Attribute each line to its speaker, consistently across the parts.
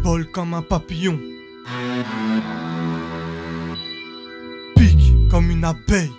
Speaker 1: Vole comme un papillon, pique comme une abeille.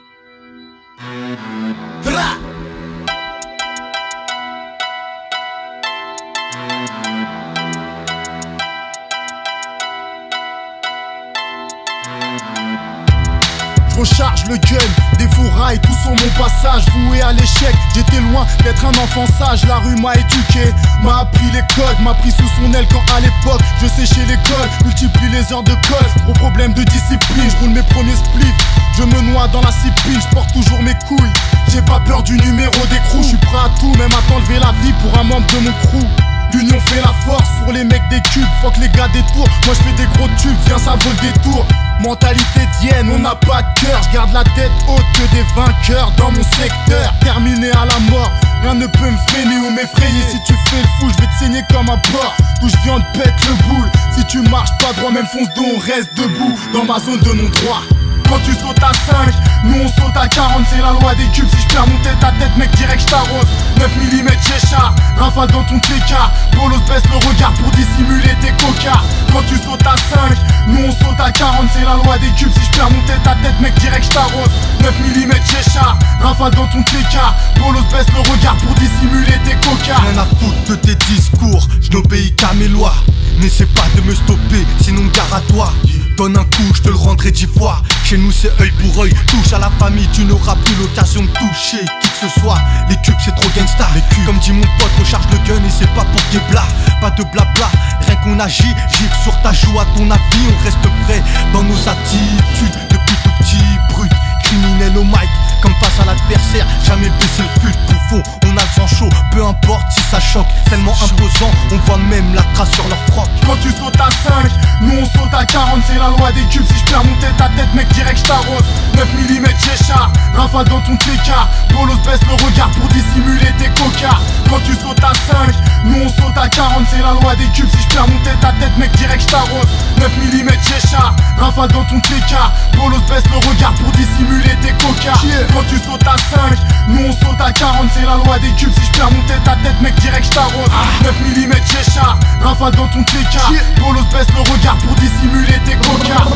Speaker 2: Je recharge le gun, des fourrailles, tout sur mon passage. Voué à l'échec, j'étais loin d'être un enfant sage. La rue m'a éduqué, m'a appris les codes, m'a pris sous son aile quand à l'époque je séchais l'école. Multiplie les heures de colle, gros problème de discipline. Je roule mes premiers spliffs, je me noie dans la cipine. Je porte toujours mes couilles, j'ai pas peur du numéro d'écrou. Je suis prêt à tout, même à t'enlever la vie pour un membre de mon crew. L'union fait la force pour les mecs des cubes. Fuck les gars des tours, moi je fais des gros tubes, viens ça vole des tours. Mentalité d'hyène, on n'a pas de cœur. Je garde la tête haute que des vainqueurs dans mon secteur. Terminé à la mort, rien ne peut me freiner ou m'effrayer. Si tu fais le fou, je vais te saigner comme un porc. D'où je viens de pète le boule. Si tu marches pas droit, même fonce dos, on reste debout dans ma zone de non-droit. Quand tu sautes à 5, nous on saute à 40, c'est la loi des cubes. Si je perds mon tête à tête, mec, direct j't'arrose. 9 mm Cheshire, rafale dans ton TK. Bolos baisse le regard pour dissimuler tes cocards. Quand tu sautes à 5, nous on saute à 40, c'est la loi des cubes. Si je perds mon tête à tête, mec, direct j't'arrose. 9 mm Cheshire, rafale dans ton TK. Bolos baisse le regard pour dissimuler tes cocards.
Speaker 1: Rien à foutre de tes discours, je n'obéis qu'à mes lois. N'essaie pas de me stopper, sinon gare à toi. Donne un coup, je te le rendrai 10 fois. Chez nous c'est œil pour œil, touche à la famille, tu n'auras plus l'occasion de toucher qui que ce soit. Les cubes c'est trop gangsta, comme dit mon pote, recharge le gun et c'est pas pour Kebla. Pas de blabla, rien qu'on agit, gire sur ta joue à ton avis. On reste vrai dans nos attitudes, depuis tout petit brut, criminel au mic. Comme face à l'adversaire, jamais baisser le fut. Bouffon, on a le sang chaud, peu importe si ça choque. Tellement imposant, on voit même la trace sur leur froc.
Speaker 2: Quand tu sautes à 5, nous on saute à 40, c'est la loi des cubes. Si je perds mon tête à tête, mec, direct j't'arrose. 9 mm Cheshire, rafale dans ton TK. Bolos baisse le regard pour dissimuler tes cocards. Quand tu sautes à 5, nous on saute à 40, c'est la loi des cubes. Si je perds mon tête à tête, mec, direct j't'arrose. 9 mm Cheshire, rafale dans ton TK. Bolos baisse le regard pour dissimuler tes cocards. Quand tu sautes à 5, nous on saute à 40, c'est la loi des cubes. Si je perds mon tête à tête, mec, direct j't'arrose. 9 mm Cheshire, rafale dans ton TK. Bolos baisse le regard pour dissimuler tes cocards.